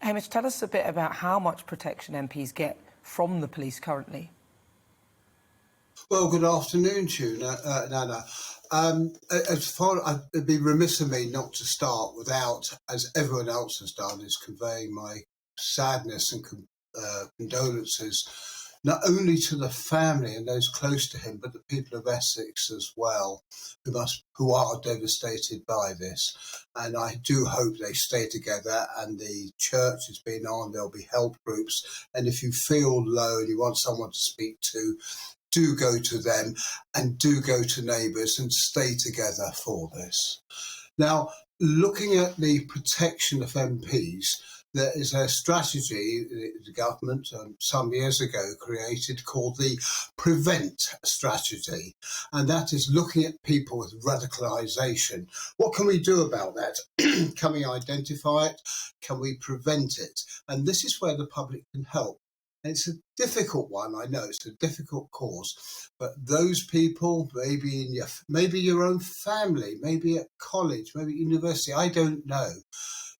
Hamish, tell us a bit about how much protection MPs get from the police currently. Well, good afternoon to you, Nana. It'd be remiss of me not to start without, as everyone else has done, is conveying my sadness and condolences, not only to the family and those close to him, but the people of Essex as well, who are devastated by this. And I do hope they stay together, and the church has been on, there'll be help groups. And if you feel low and you want someone to speak to, do go to them and do go to neighbours and stay together for this. Now, looking at the protection of MPs, there is a strategy the government some years ago created called the Prevent strategy, and that is looking at people with radicalisation. What can we do about that? Can we identify it? Can we prevent it? And this is where the public can help. And it's a difficult one, I know, it's a difficult cause, but those people, maybe your own family, maybe at college, maybe at university, I don't know.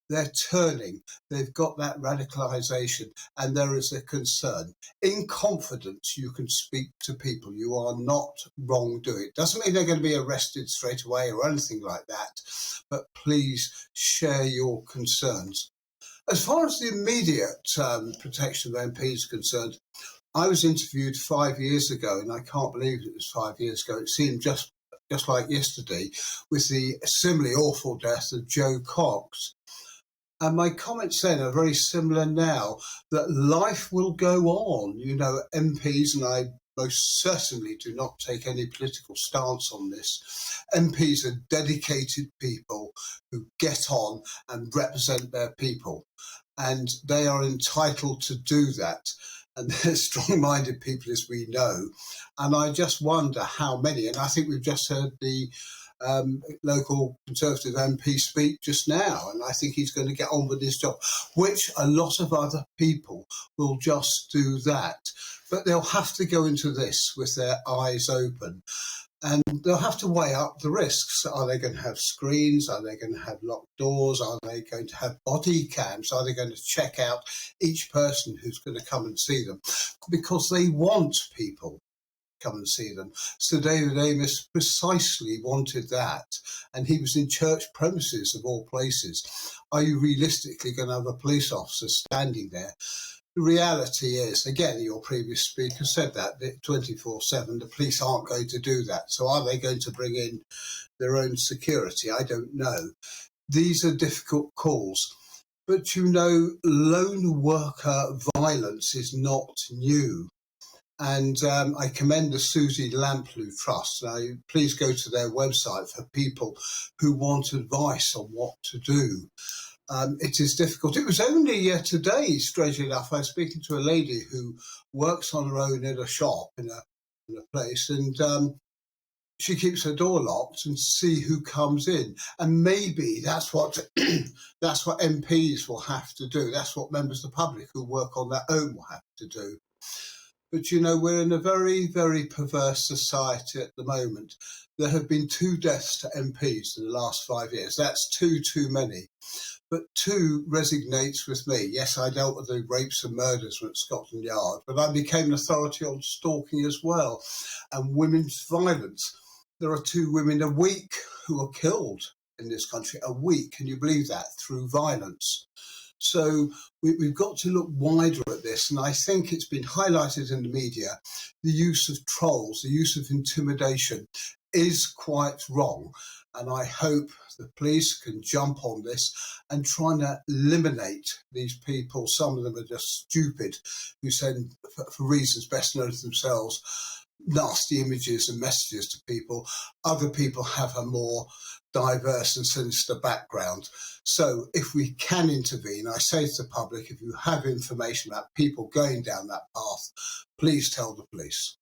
They're turning, they've got that radicalisation, and there is a concern. In confidence, you can speak to people. You are not wrongdoing. It doesn't mean they're going to be arrested straight away or anything like that, but please share your concerns. As far as the immediate protection of MPs is concerned, I was interviewed 5 years ago, and I can't believe it was 5 years ago. It seemed just like yesterday, with the similarly awful death of Joe Cox. And my comments then are very similar now, that life will go on. You know, MPs, and I most certainly do not take any political stance on this. MPs are dedicated people who get on and represent their people, and they are entitled to do that. And they're strong-minded people, as we know. And I just wonder how many, and I think we've just heard the local Conservative MP speak just now, and I think he's going to get on with his job, which a lot of other people will just do that. But they'll have to go into this with their eyes open, and they'll have to weigh up the risks. Are they going to have screens? Are they going to have locked doors? Are they going to have body cams? Are they going to check out each person who's going to come and see them? Because they want people come and see them. So David Amess precisely wanted that, and he was in church premises of all places. Are you realistically going to have a police officer standing there? The reality is, again, your previous speaker said that 24/7, the police aren't going to do that. So are they going to bring in their own security? I don't know. These are difficult calls. But, you know, lone worker violence is not new. And I commend the Susie Lamplugh Trust. Now, please go to their website for people who want advice on what to do. It is difficult. It was only today, strangely enough, I was speaking to a lady who works on her own in a shop, in a place, and she keeps her door locked and see who comes in. And maybe that's what that's what MPs will have to do. That's what members of the public who work on their own will have to do. But, you know, we're in a very, very perverse society at the moment. There have been 2 deaths to MPs in the last 5 years. That's too many. But 2 resonates with me. Yes, I dealt with the rapes and murders at Scotland Yard, but I became an authority on stalking as well. And women's violence. There are 2 women a week who are killed in this country. A week, can you believe that? Through violence. So we've got to look wider at this, and I think it's been highlighted in the media. The use of trolls, the use of intimidation is quite wrong, and I hope the police can jump on this and try to eliminate these people. Some of them are just stupid, who send, for reasons best known to themselves, nasty images and messages to people. Other people have a more diverse and sinister background. So if we can intervene, I say to the public, if you have information about people going down that path, please tell the police.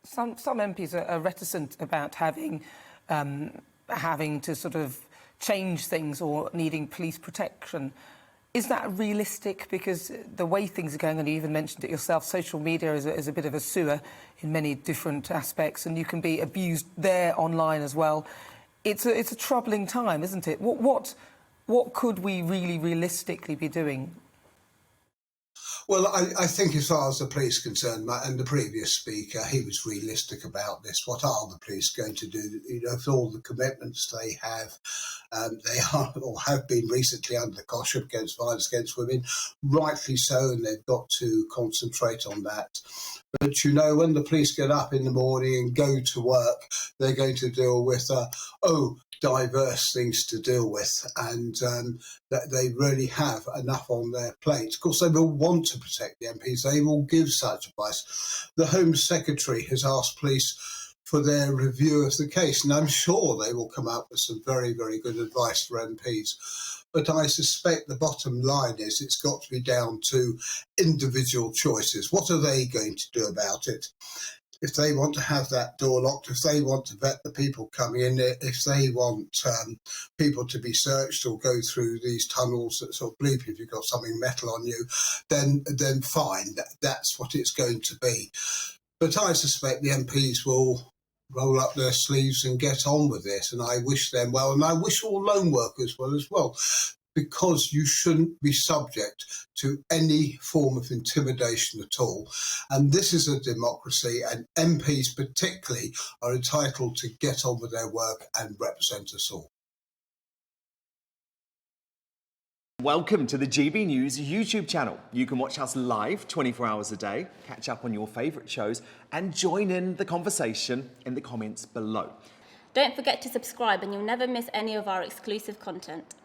Some MPs are reticent about having to sort of change things or needing police protection. Is that realistic? Because the way things are going, and you even mentioned it yourself, social media is a bit of a sewer in many different aspects, and you can be abused there online as well. It's a troubling time, isn't it? What could we really realistically be doing? Well, I think as far as the police are concerned, and the previous speaker, he was realistic about this. What are the police going to do? You know, for all the commitments they are or have been recently under the cosh against violence against women, rightly so, and they've got to concentrate on that. But, you know, when the police get up in the morning and go to work, they're going to deal with, diverse things to deal with, and that they really have enough on their plate. Of course, they will want to protect the MPs. They will give such advice. The Home Secretary has asked police for their review of the case, and I'm sure they will come up with some very, very good advice for MPs. But I suspect the bottom line is it's got to be down to individual choices. What are they going to do about it? If they want to have that door locked, if they want to vet the people coming in, if they want people to be searched or go through these tunnels that sort of bleep if you've got something metal on you, then fine, that's what it's going to be. But I suspect the MPs will roll up their sleeves and get on with it, and I wish them well, and I wish all lone workers well as well, because you shouldn't be subject to any form of intimidation at all. And this is a democracy, and MPs particularly are entitled to get on with their work and represent us all. Welcome to the GB News YouTube channel. You can watch us live 24 hours a day, catch up on your favourite shows, and join in the conversation in the comments below. Don't forget to subscribe and you'll never miss any of our exclusive content.